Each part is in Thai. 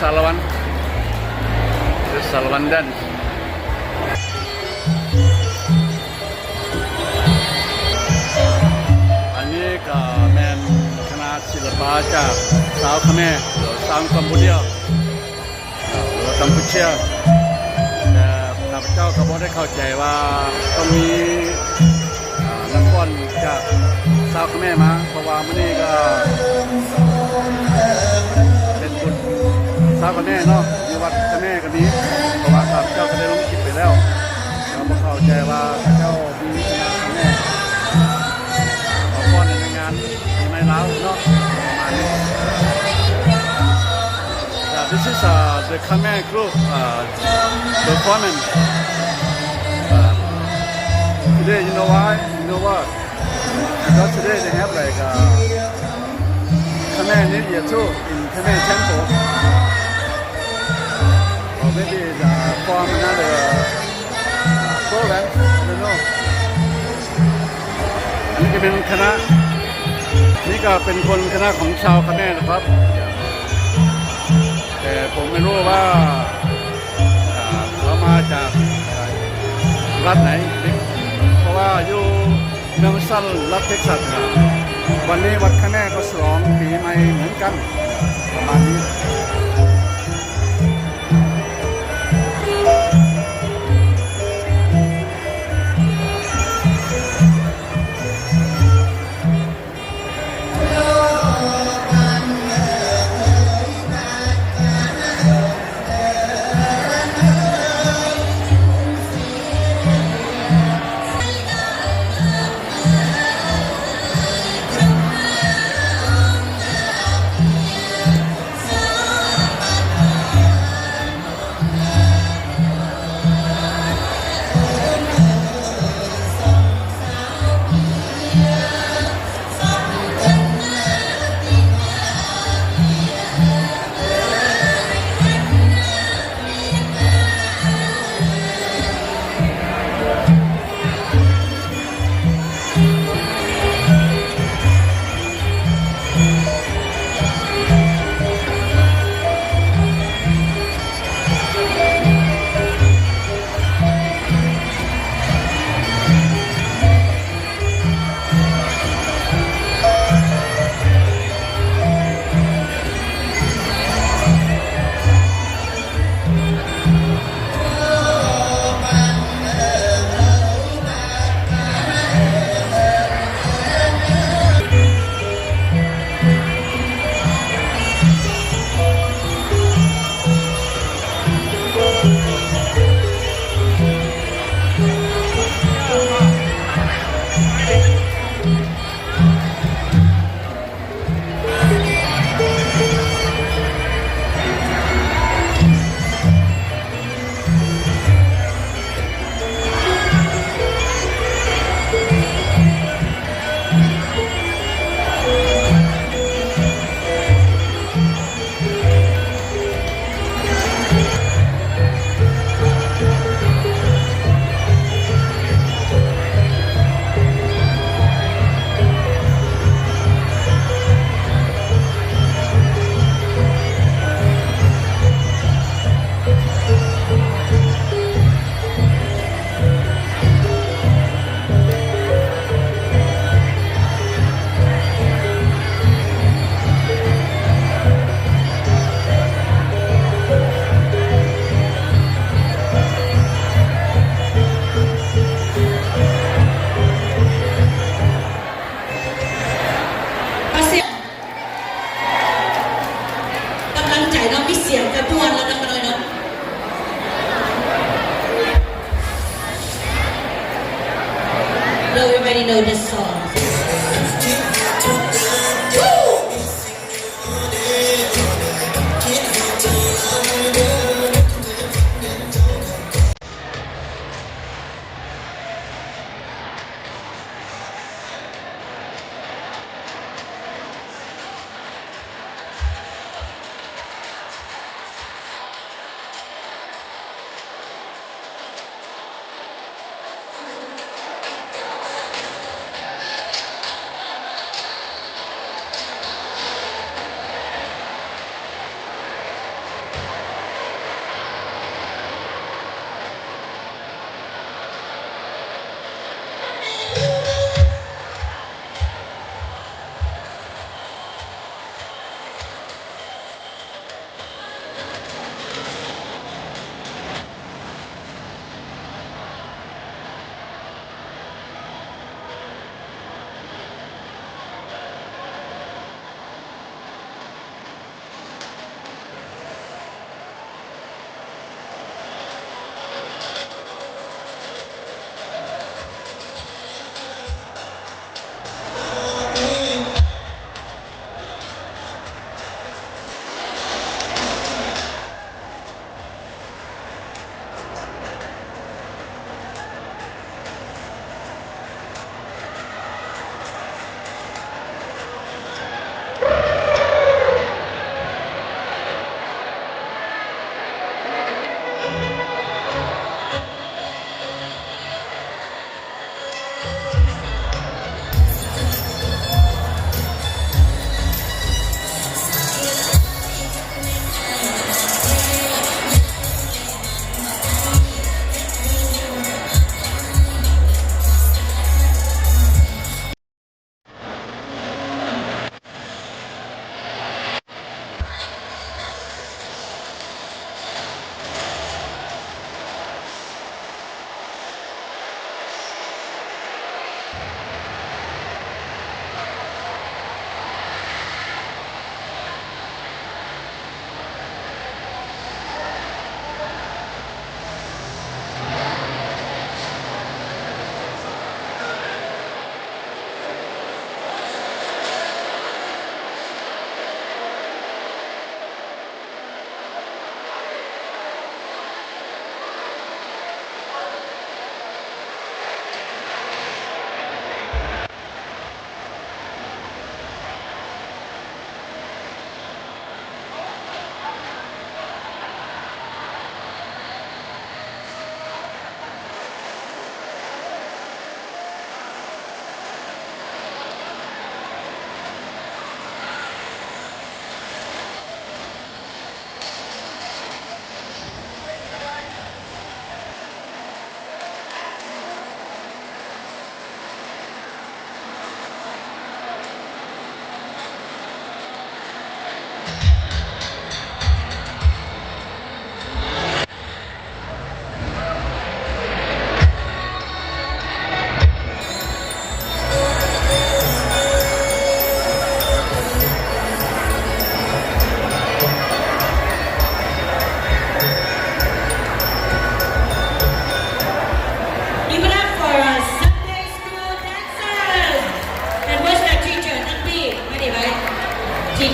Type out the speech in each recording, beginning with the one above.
Salawan Salawan dance อันนี้ก็แม่นคณะศิลปะจากชาวเขมรชาวกัมพูชาแต่ข้าพเจ้าก็บ่ได้เข้าใจว่าต้องมีนักฟ้อนจากชาวเขมรมาเพราะว่ามื้อนี้ก็เป็นบุญชาวเขมรเนาะอยู่วัดเขมรก็มีเพราะว่าข้าพเจ้าก็ได้ลงคลิปไปแล้วเราบ่เข้าใจว่าข้าพเจ้ามีคณะเขมรมาฟ้อนในงานปีใหม่ลาวเนาะประมาณนี้ This is the Khmer group performance. Today, you know why? You know what? Because today they have like Khmer New Year too in Khmer Temple. Or maybe form another program. I don't know. อันนี้ก็เป็นคณะนี่ก็เป็นคนคณะของชาวเขมรนะครับแต่ผมไม่รู้ว่าเขามาจากรัฐไหนเพราะ ราะว่าอยู่เมืองซันรัฐเท็กซัสวันนี้วัดคะแนนก็ฉลองปีใหม่เหมือนกันประมาณนี้Everybody know this song.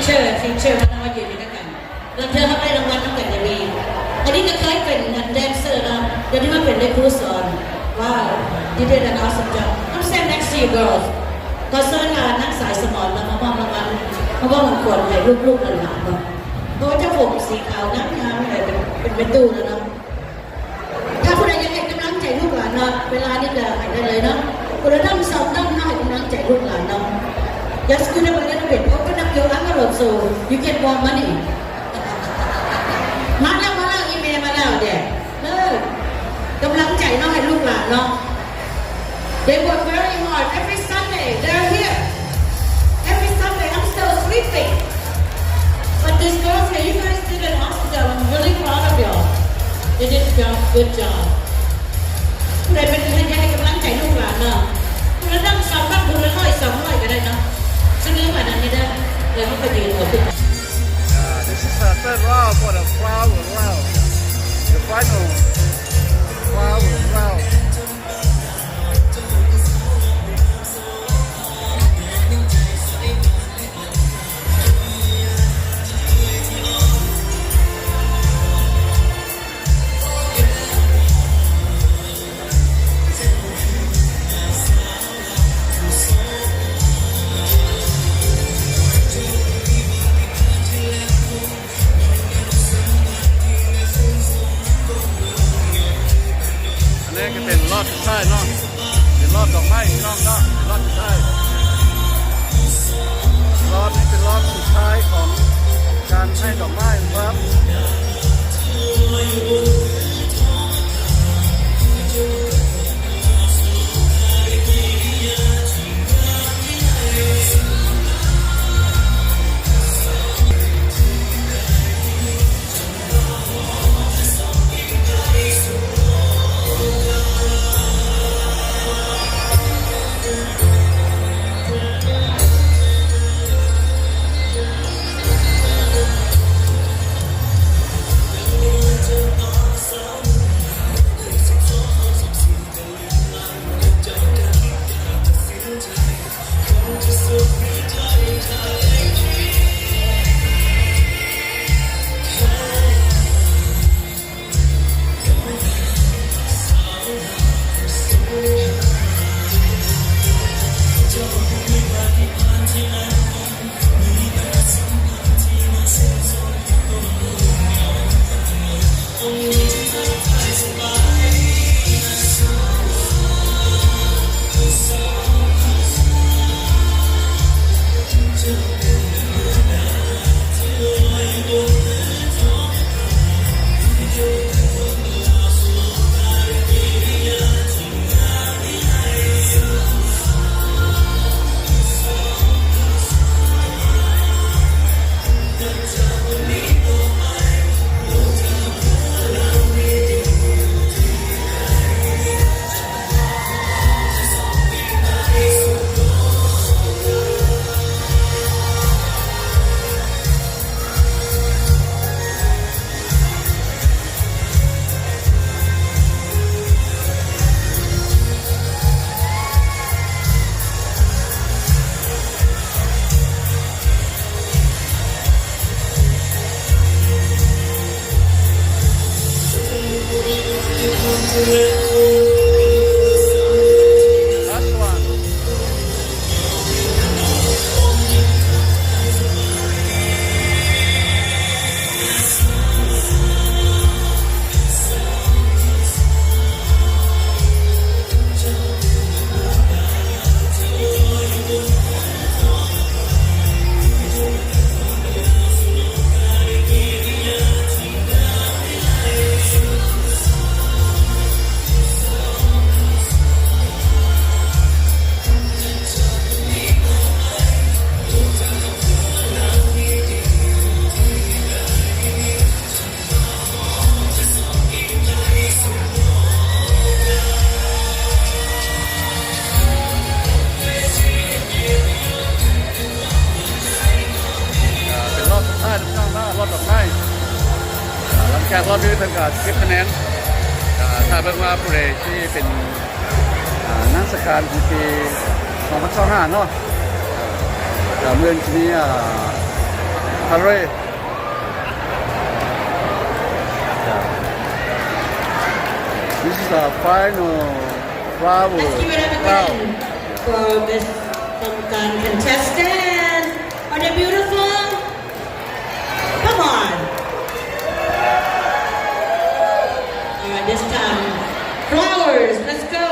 teacher มันมาอยู่ด้วยกันแล้วเธอเขาได้รางวัลตั้งแต่จะมีอันนี้ก็เคยเป็นแดนเซอร์นะเดี๋ยวนี้มาเป็นได้ครูสอนว้าว you did an awesome job I'm stand next to you girls ก็เสิร์ชนักสายสมรมามอบรางวัลมามอบรางวัลให้ลูกๆหลานๆเนาะเพราะว่าเจ้าผมสีขาวงามๆอะไรเป็นตู้แล้วเนาะถ้าผู้ใดอยากให้กำลังใจลูกหลานเนาะเวลานี้ก็ให้ได้เลยเนาะคนละสองให้กำลังใจลูกหลานเนาะ Just do it a little bit. Open up your envelope so you get more money. มาแล้วอีเมลมาแล้วเด็กกำลังใจเนาะให้ลูกหลานเนาะ They work very hard every Sunday. They're here. Every Sunday. I'm still sleeping. But this girls here, you guys did an awesome job. I'm really proud of y'all. You did a good job. ผู้ใดเป็นให้กำลังใจลูกหลานเนาะคุณละ2บ้างคุณละ100 200ก็ได้เนาะซึ่งเรื่องแบบนั้นไม่ได้เลยไม่ไปยืนหัวขึ้น This is the third round for the flower round. The final flower round. ก็เป็นรอบสุดท้ายเนาะเป็นรอบดอกไม้พี่น้องเนาะรอบสุดท้ายรอบนี้เป็นรอบสุดท้ายของการให้ดอกไม้ครับจากรอบนี้เป็นการเก็บคะแนนถ้าเบิ่งว่าผู้ใดที่เป็นนักศึกษาของปี2025เนาะเมื่อนี้ parade This is the final flower Let's give it up again for Miss Tamkan contestant. Are they beautiful? Come on. Alright, this time. Flowers, let's go.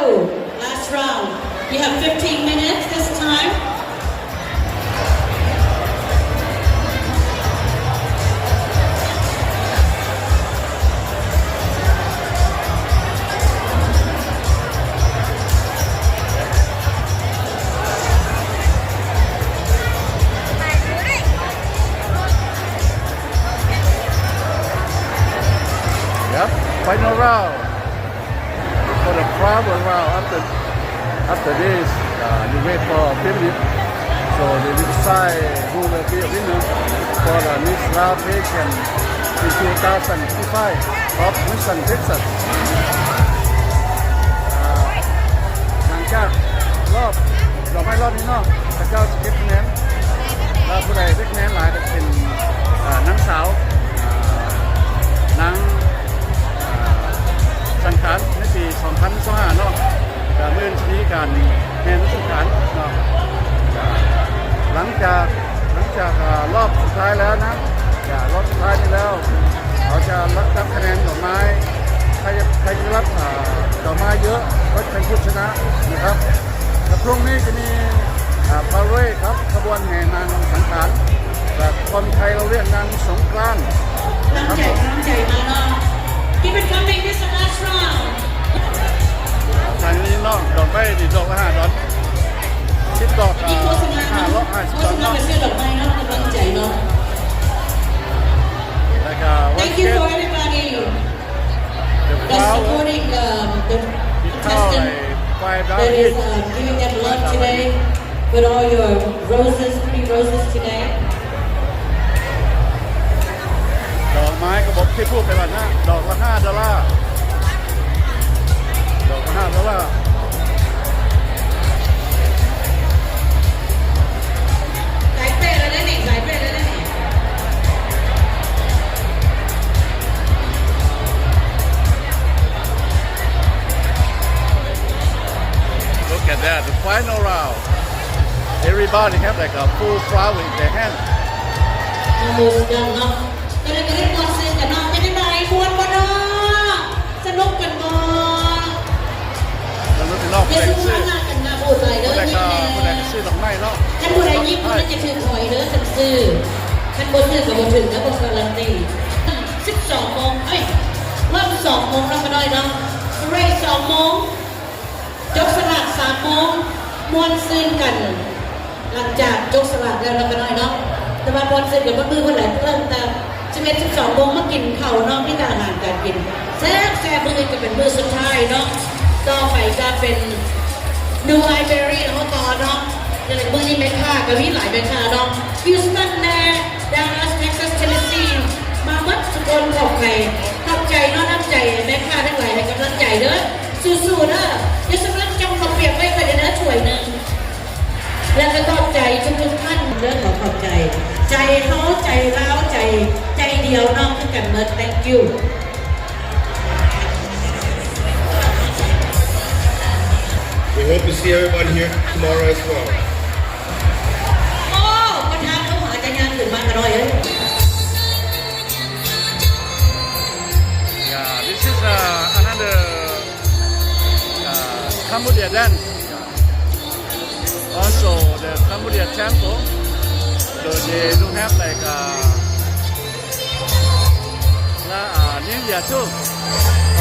Last round. You have 15 minutes this time. Yep, final round. For the final round after this, you wait for 10 minutes. So they will decide who will be a winner for the next round taken in 2025 of Houston, Texas. หลังจากรอบต่อไปรอบนี้เนาะพระเจ้าจะเก็บคะแนนแล้วผู้ใดได้คะแนนหลายก็เป็นนางสาวนางสังขารในปี 2025 เนาะการเลื่อนชี้การแห่นักสังขารเนาะหลังจากรอบสุดท้ายแล้วนะรอบสุดท้ายนี้แล้วเขาจะรับคะแนนดอกไม้ใครจะรับดอกไม้เยอะก็เป็นผู้ชนะนะครับและพรุ่งนี้จะมีพาเหรดครับขบวนแห่นางสังขารแบบคนไทยเราเรียกนางสงกรานต์ ตั้งใจมาเนาะ Keep it coming, this is the last round. ทางนี้เนาะดอกไม้ดีดอกละ$5 10 ดอก นี่โฆษณาเนาะโฆษณาไปซื้อดอกไม้เนาะกำลังใจเนาะ แล้วก็ Thank you for everybody that's supporting the contestant that is giving them love today with all your roses, pretty roses today. ดอกไม้ก็บอกที่พูดไปว่านะดอกละ$5 ดอกละ$5 สายเปรย์แล้วนี่สายเปรย์แล้วนี่ Look at that, the final round. Everybody have like a full flower in their hand. โอ้ดังเนาะก็เลยได้มวนซื้อกันเนาะจะได้ไหนมวนบ่เนาะสนุกกันบ่ แล้วรู้สึกนอก เดี๋ ผู้ ยว ใด ดู ซื้อ ว่ากันนะพูดไปเด้อ ผู้ใดซื้อดอกไม้เนาะ ท่านผู้ใดยิ้มผู้นั้นจะถือถอยเด้อสันซื้อท่านบ่ซื้อก็บ่ถึงแล้วบ่การันตี12 โมงเอ้ยเริ่ม2 โมงแล้วก็ได้เนาะเรย์2 โมงจบสลัด3 โมงมวนซื้อกันหลังจากจบสลัดแล้วก็ได้เนาะแต่ว่ามวนซื้อกันบ่มือเพิ่นหลายเริ่มแต่11 12 โมงมากินข้าวเนาะมีแต่อาหารการกินแซ่บๆมื้อนี้ก็เป็นมื้อสุดท้ายเนาะต่อไปจะเป็นNew Iberia เนาะต่อเนาะอย่างมื้อนี้แม่ค้าก็มีหลายแม่ค้าเนาะ Houston แน่ Dallas Texas Tennessee มาหมดทุกคนขอบใจเนาะน้ำใจแม่ค้าทั้งหลายให้กำลังใจเด้อสู้ๆเด้อเดี๋ยวสำหรับจำขอเปรียบไว้ก่อนเด้อช่วยนึงแล้วก็ขอบใจทุกท่านเด้อขอบใจใจเฮาใจเราใจเดียวเนาะคือกันเบิด Thank you We hope to see everybody here tomorrow as well. โอ้ประธานเขาหาจะงานอื่นมากกระดอยเลย Yeah, this is another Cambodia dance. Also, the Cambodia temple. So they do have like India too.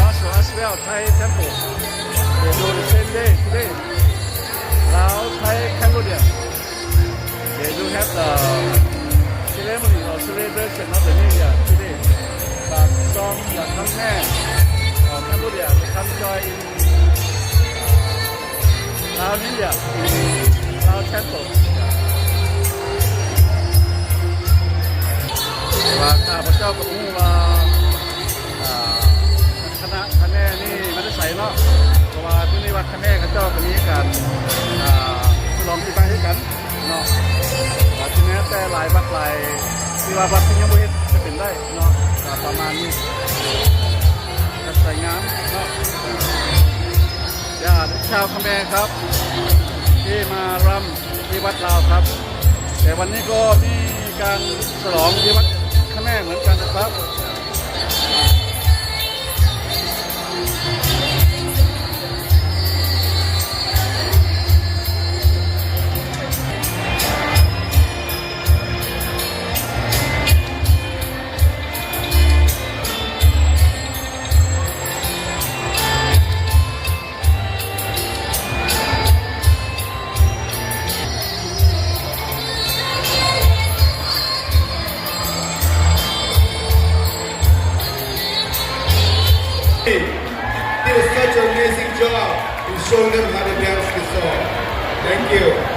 Also as well, Thai temple. They do the same day today. Laos, Thai, Cambodia. They do have the ceremony or celebration of the New Year today. But some the Khmer or Cambodia they come join in Laos, India, in Laos temple. ว่าข้าพเจ้าก็รู้ว่าคณะคะแนนนี่มันจะใส่เนาะเพราะว่าที่นี่วัดคะแนนเขาเจ้าก็มีการลองที่ไปให้กันเนาะที่แม้แต่หลายบักหลาย ที่ว่าวัดที่ยังบ่เฮ็ดจะเป็นได้เนาะก็ประมาณนี้ก็สวยงามเนาะญาติชาวเขมรครับที่มารำที่วัดเราครับแต่วันนี้ก็มีการฉลองที่วัดเขมรเหมือนกันนะครับHe did such an amazing job in showing them how to dance this song. Thank you.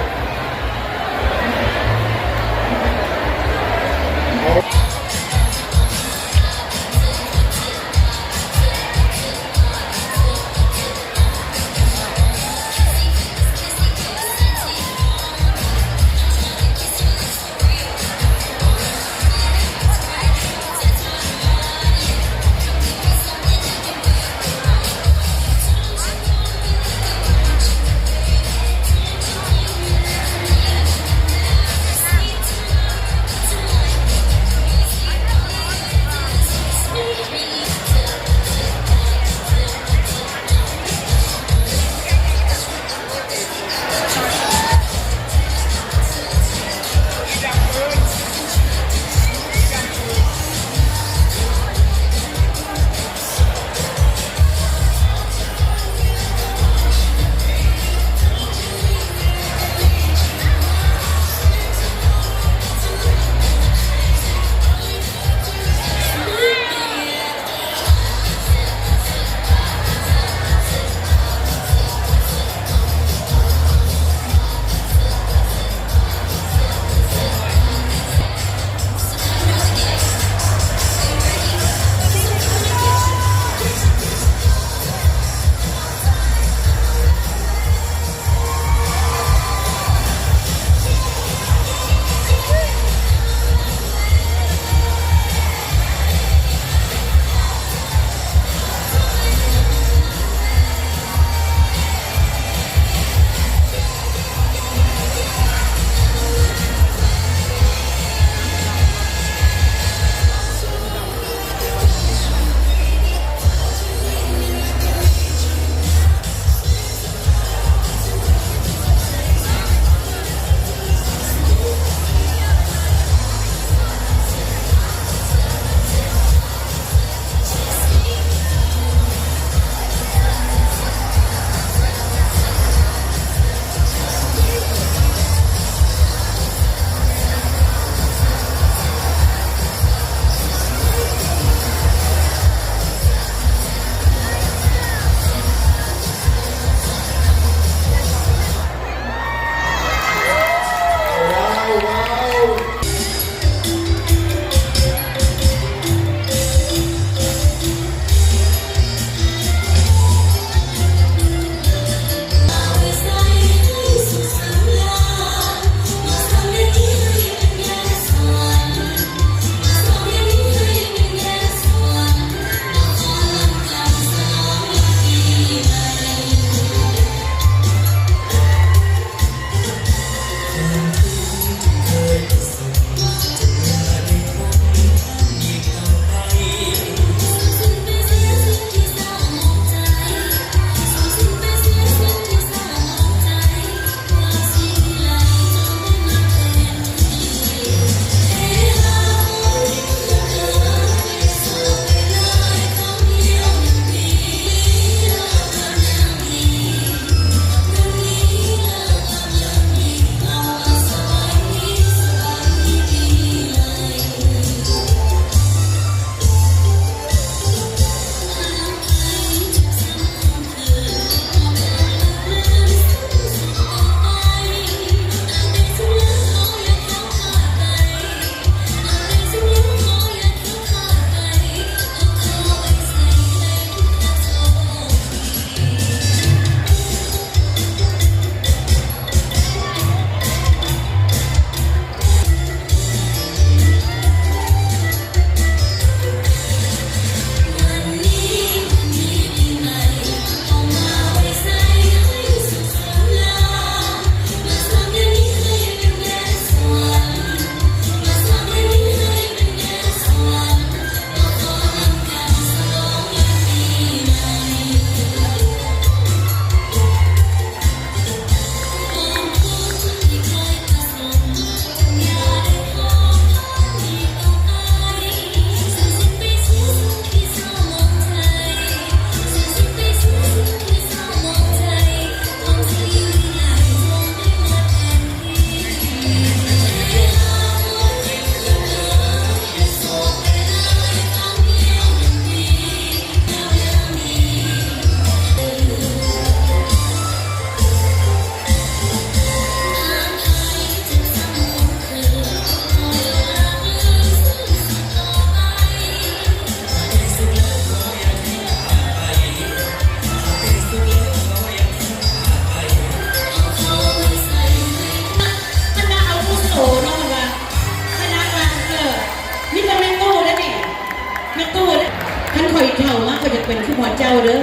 เจ้าเด้อ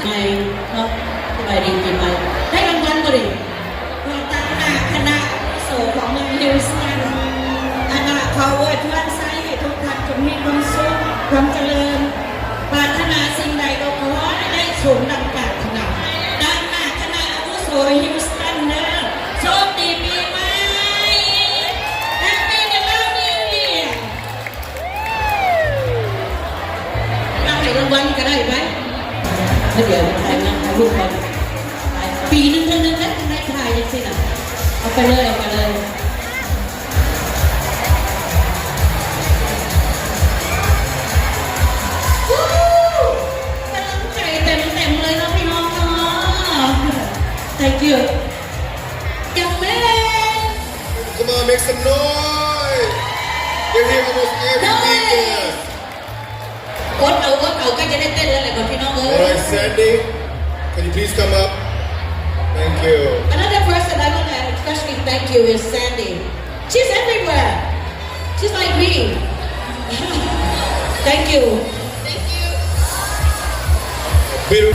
ไงเนาะสบายดีปีใหม่ได้รางวัลบ่ดิเราตั้งหน้าคณะโสของเมืองฮิลสันขออวยพรให้ทุกท่านจงมีความสุขความเจริญปรารถนาสิ่งใดก็ขอให้ได้สมดังปรารถนาด้านหน้าคณะอาวุโสฮิลสันเด้อโชคดีปีใหม่แฮปปี้นิวเยียร์เราให้รางวัลก็ได้ไหมเดี๋ยวถ่ายงานถ่ายรูปก่อนปีนึงเท่านั้นนะได้ถ่ายยังสิน่ะเอาไปเลยเอาไปเลยThank you. Young man. Come on, make some noise. They're here almost every weekend. โอ๊ตเอาใกล้จะได้เต้นแล้วแหละพี่น้องเอ้ All right, Sandy, can you please come up? Thank you. Another person I want to especially thank you is Sandy. She's everywhere. She's like me. Thank you. Thank you. Bill.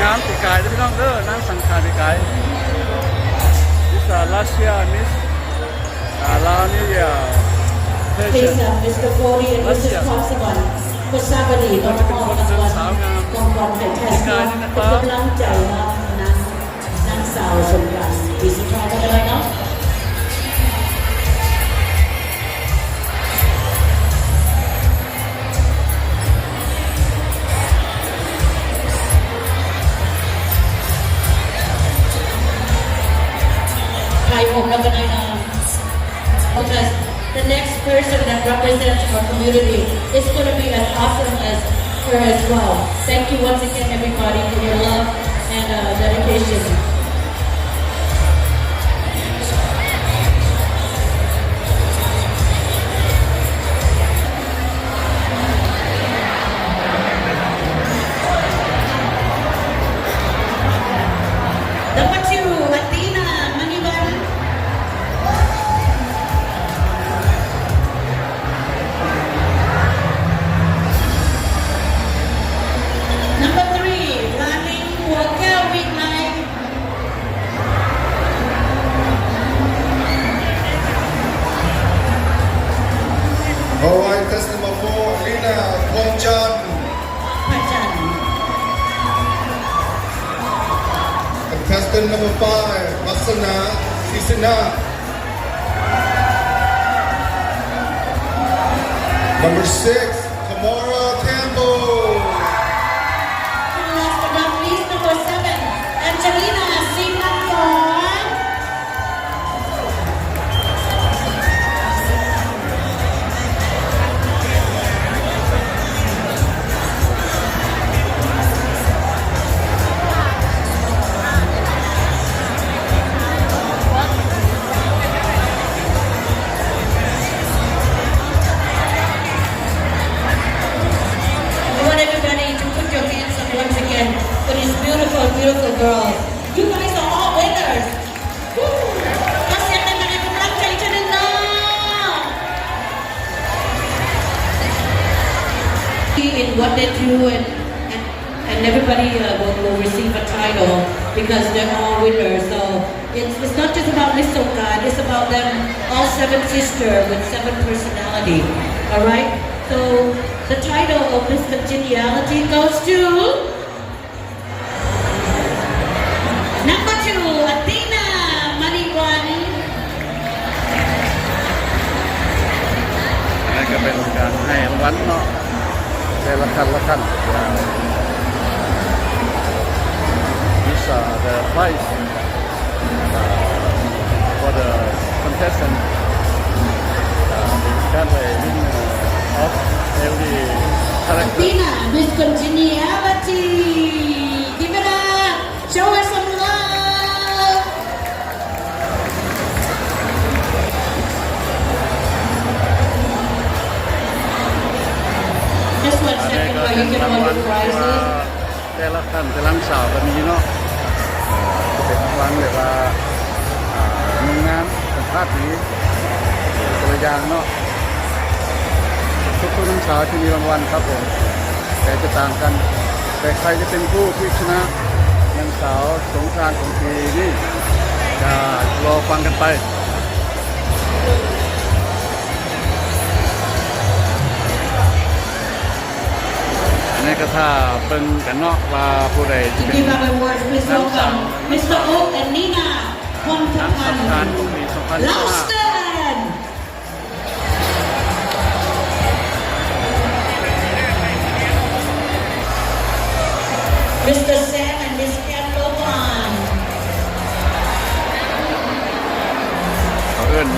งามปีกายพี่น้องเด้อนางสังขารปีกายดิสารัสเซียมิสลานีย Please, Mr. Cody and Mrs. Possible คุณทราบว่าดีตอนนี้ก็รางวัลกองกองไทยแท้เป็นกำลังใจนะนางสาวสมการปีสุดท้ายก็ได้เนาะbecause the next person that represents our community is going to be as awesome as her as well. Thank you once again, everybody, for your love and dedication. Number 2, Athena Manivan. Number 3, Laning Walker Weeknight. All right, that's number 4, Lina Kwangchan. Pachan. Contestant number 5, Masana Sisina. Number 6, Tamara Campbell. And last but not least, number 7, Angelina Sinathon. I want everybody to put your hands up once again for these beautiful, beautiful girls. You guys are all winners. Woo! มาเสียงดังๆให้กำลังใจฉันหน่อย In what they do and everybody will receive a title because they're all winners. So it's not just about Miss Songkran, it's about them, all 7 sisters with 7 personality. All right? So the title of Miss Congeniality goes to number 2, Athena Maniwan. นั่นก็เป็นการให้รางวัลเนาะแต่ละขั้นThese are the prize for the contestant. They got a winner of every character. Athena, Miss Congeniality. Give it up. Show her some love. Just 1 second. ท่านกำลังสาวก็มีเนาะจะเป็นรางวัลแบบว่าโรงงานสัมภาษณ์ดีตัวอย่างเนาะทุกๆนักศึกษาที่มีรางวัลครับผมแต่จะต่างกันแต่ใครจะเป็นผู้ที่ชนะนางสาวสงกรานต์ของปีนี้จะรอฟังกันไปในกระท่าเป็นกันเนาะว่าผู้ใดจะ To เป็น give our awards, please welcome Mr. Oak and Nina พรพั นัก นธ์ สำคัญของปี 2025 Lauston Mr. Sam and Miss Ken Lopan เขาเอิ้น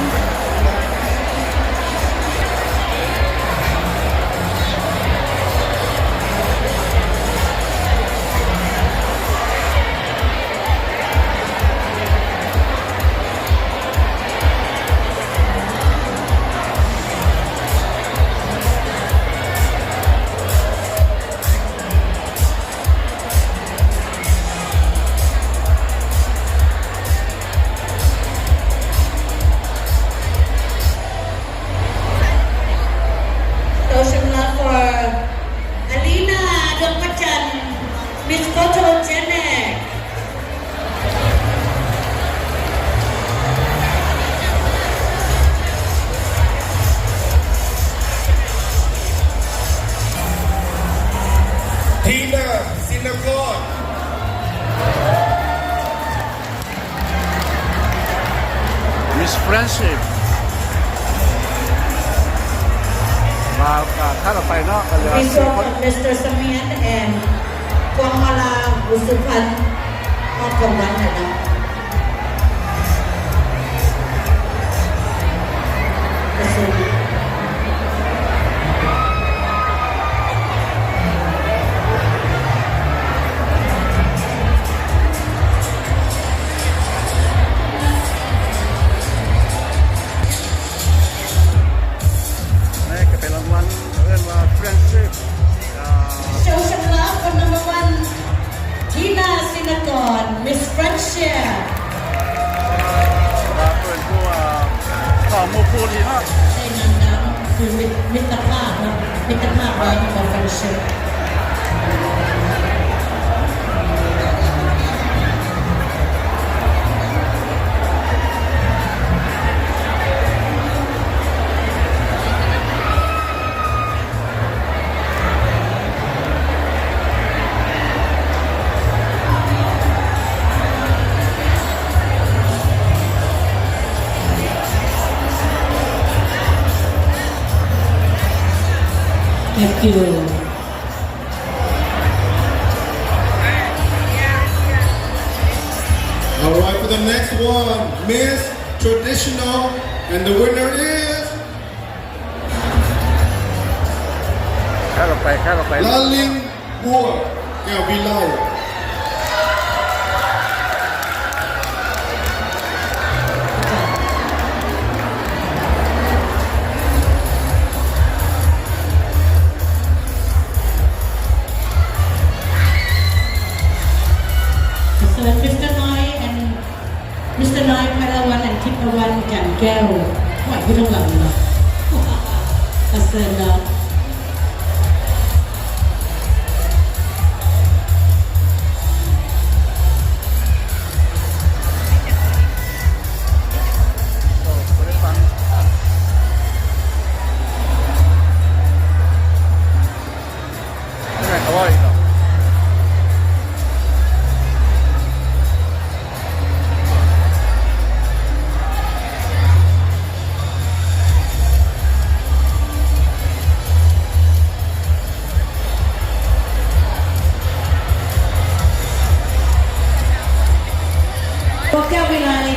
Social love for Alina Dongpachan, Miss Photogenic. Tina Sinakon. Miss Friendship มาถ้าเราไปเนาะก็เหลือ Please 4 คน welcome Mr. Samian and Kwamala Usupan of Kawanada. Show some love for number 1, Tina Sinakon, Miss Friendship. ว่าเพิ่นผู้ข้อมูลผู้ดีเนาะ ได้นำน้ำคือมิตรภาพนะมิตรภาพไว้ของ Friendship. Thank you. All right, for the next one, Miss Traditional, and the winner is แค่เราไป Laling Bua. Yeah, we lie. So Mr. Noi and Mr. Noi Palawan and Tipawan Jankel. Why you don't love me? I said no.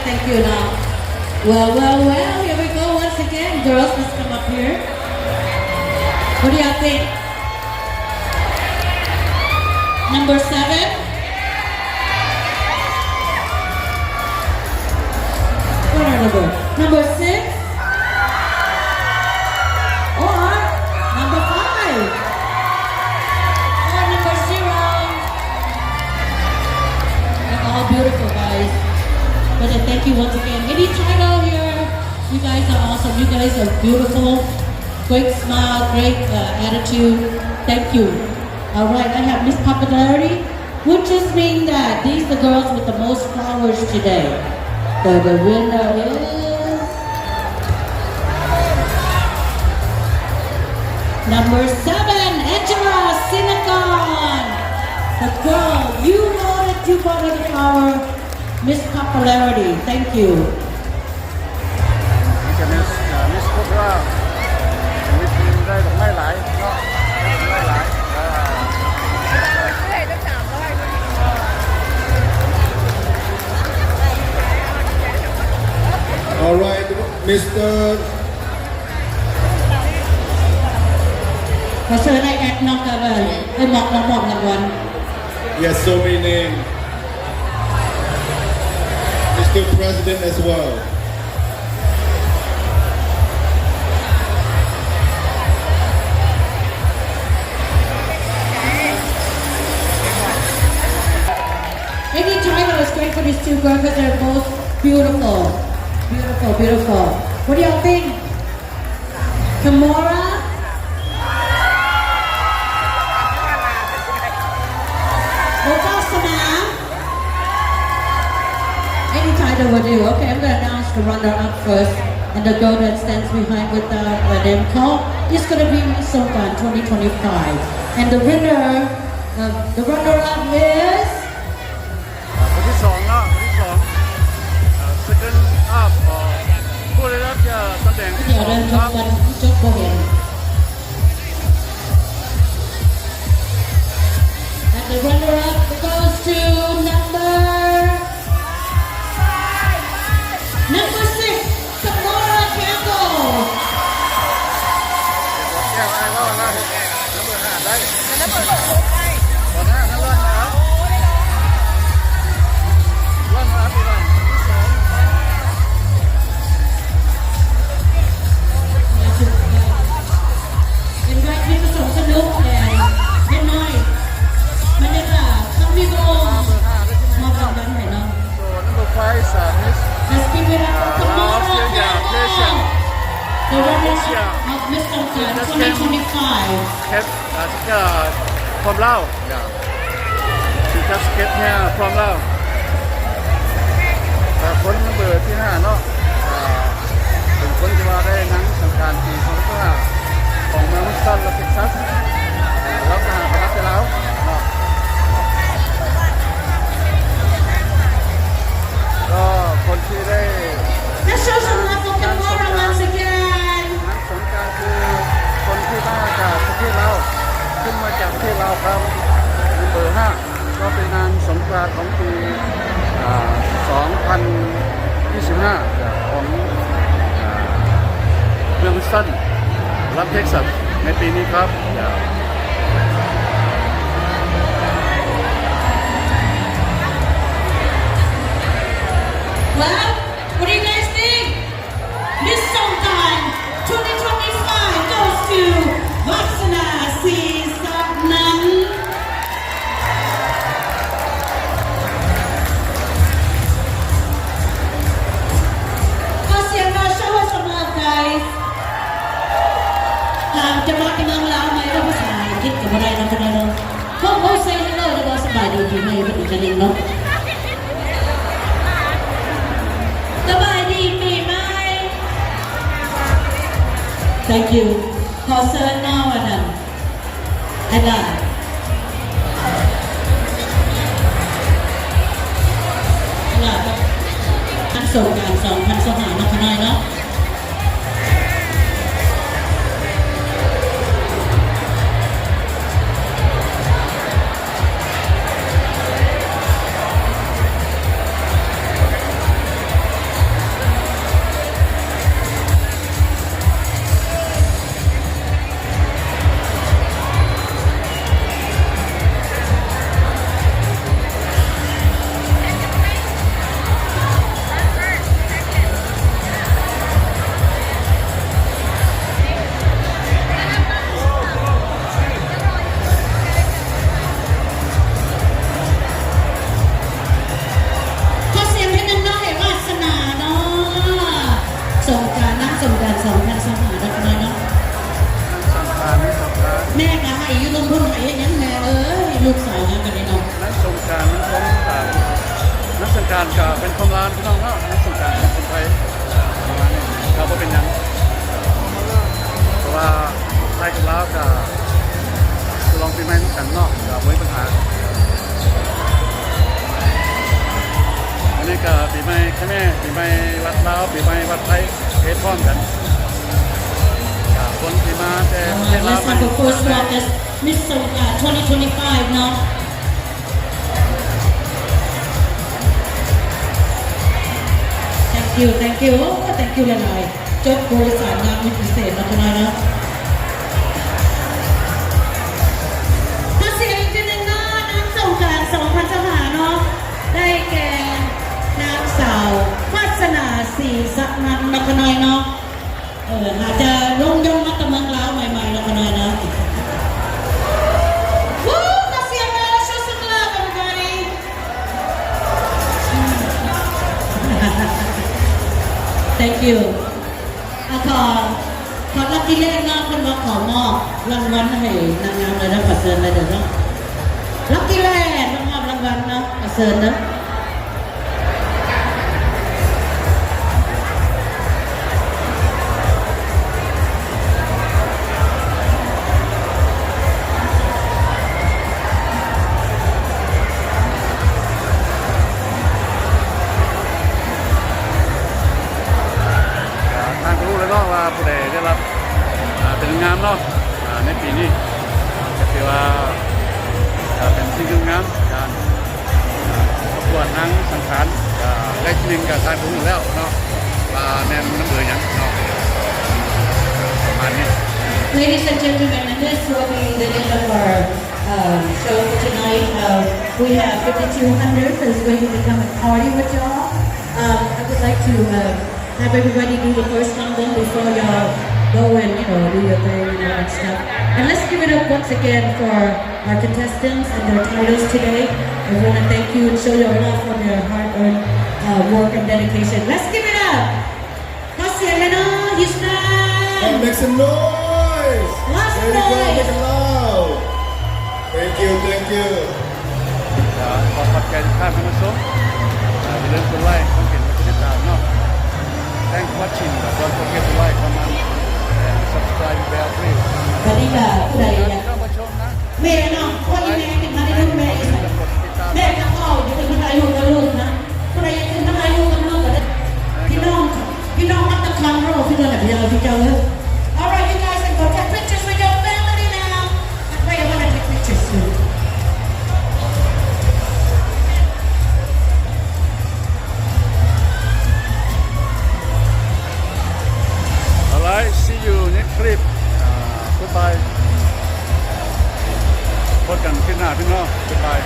Thank you now. Well, here we go once again. Girls, let's come up here. What do y'all think? Number 7? What are number? Number 6? Or number 5? Or number 0? beautiful, guys. But thank you once again. Any title here? You guys are awesome. You guys are beautiful. Great smile, great attitude. Thank you. All right, I have Miss Popularity, which just means that these are the girls with the most flowers today. So the winner is number 7, Angela Sinagon. The girl, you voted the flower, Miss Popularity. Thank you. นี่จะมิสพูดว่ามิสได้ดอกไม้หลายเนาะได้หลาย All right, Mr. ขอเชิญให้แอดน็อกกันเลยให้มอบรางวัล Yes, so many names. Mr. President as well. Any title is great for these two girls because they're both beautiful. Beautiful, beautiful. What do y'all think? Kimora? Bokasana? Any title will do. Okay, I'm going to announce the runner-up first. And the girl that stands behind with the name call is going to be Miss Songkran 2025. And the runner-up is... คนที่2เนาะคนที่2 second up ผู้ได้รับตำแหน่งที่ เดี๋ยวเดินช 2 มกันจบโบเห็น And the runner-up goes to number 6, Kimora Campbell. แก้วไอ้ว่านะnumber 5ได้number 6ได้ตอนนั้นรอดนะครับรอดมาที่บ้านที่2 เป็นไงที่ผสมสนุกแอนเล็กน้อยบรรยากาศต้องมีโกงมาแบบนั้นไหนเนาะ So number 5 is Miss Let's give it up for Kimora Australia Campbell. The Australia. runner-up of Miss Songkran 2025. เทปที่จะพร้อมเล่าที่จะสเก็ตเนี่ยพร้อมเล่าแต่คนเบอร์ที่5เนาะเป็นคนที่ว่าได้หนังสงกรานต์ปี2025ของเมืองมิสซันและเท็กซัสแล้วก็หารับไปแล้วเนาะก็คนที่ได้ Let's show some love for Kimora once again. นักสงกรานต์คือคนที่มาจากประเทศเราขึ้นมาจากประเทศเราครับเบอร์5ก็เป็นนางสงกรานต์ของปี2025ของเมืองมิสซันรัฐเท็กซัสในปีนี้ครับ Well, what do you guys think? Miss Songkran 2025 goes to Vatsana Sisatnan. Show us some love, guys. จะมากันแล้วไหมเราภาษาอังกฤษกับอะไรเราจะได้เนาะพวกเขา say hello แล้วก็สบายดีที่ไม่เป็นจะลิงเนาะสบายดีปีใหม่ Thank you ขอเชิญหน้าวันนั้นอาจารย์สงกรานต์2025น้องพนายเนาะ รานต์ก็เป็นคนลาวพี่น้องเนาะสงกรานต์เป็นคนไทยประมาณนี้เขาบ่เป็นหยังเพราะว่าไทยกับลาวก็ลองปีใหม่กันเนาะก็บ่มีปัญหาอันนี้ก็ปีใหม่ใช่ไหมปีใหม่วัดลาวปีใหม่วัดไทยเฮ็ดพร้อมกันก็คนที่มาแต่ประเทศลาว Let's have the first walk as Miss 2025 now. Thank you, thank you หลายๆจบบริษัทงานมีพิเศษนะคุณนายนะถ้าเสียงอีกทีนึงนะนางสงกรานต์2025เนาะได้แก่นางสาววาสนาศรีสนันท์นะคุณนายเนาะอาจจะลงยงมาตะเมืองลาวใหม่ๆนะคุณนายนะวู้ขอเสียงเลยช่วยสักเลิกกันกันนี่ Thank you ขอรับที่แรกนะคุณมาขอมอบรางวัลให้นางงามเลยนะประเสริฐเลยเดี๋ยวนะรับที่แรกมอบรางวัลนะประเสริฐนะทางรู้แล้วเนาะว่าผู้ใดได้รับเป็นงามเนาะในปีนี้ก็ถือว่าเป็นสิ่งงามการประกวดนางสังขารได้ที่หนึ่งกับทางรู้แล้วเนาะว่าแนนมันเบื่อหยังเนาะประมาณนี้ Ladies and gentlemen, and this will be the end of our show for tonight. We have 5200 that is going to become a party with y'all. I would like to have everybody do the first number before y'all go and do your thing and all that stuff. And let's give it up once again for our contestants and their titles today. We want to thank you and show your love for their hard-earned work and dedication. Let's give it up. Houston. And make some noise. Lots of There you go, noise. make it loud. Thank you, thank you. ขอขอบใจทุกท่านที่มาชมอย่าลืมกดไลค์ต้องเห็นติดตามเนาะ Thanks for watching. Don't forget to like, comment, and subscribe to Bell please. วันนี้ก็ผู้ใดอยาก เข้ามาชมนะ แม่เนาะคนที่แม่ติดมาได้ลูกแม่อีกแม่จะเข้าอยู่เป็นคนไทยลูกกับลูกนะผู้ใดอยากเป็นคนไทยลูกกับลูกก็ได้พี่น้องมัตตะคังโรพี่น้องแบบเราพี่เจ้าเลย Alright you guys can go take pictures with your family now. I want to take pictures too. Alright, see you next clip. Goodbye. พบกันที่หน้าพี่น้อง Goodbye.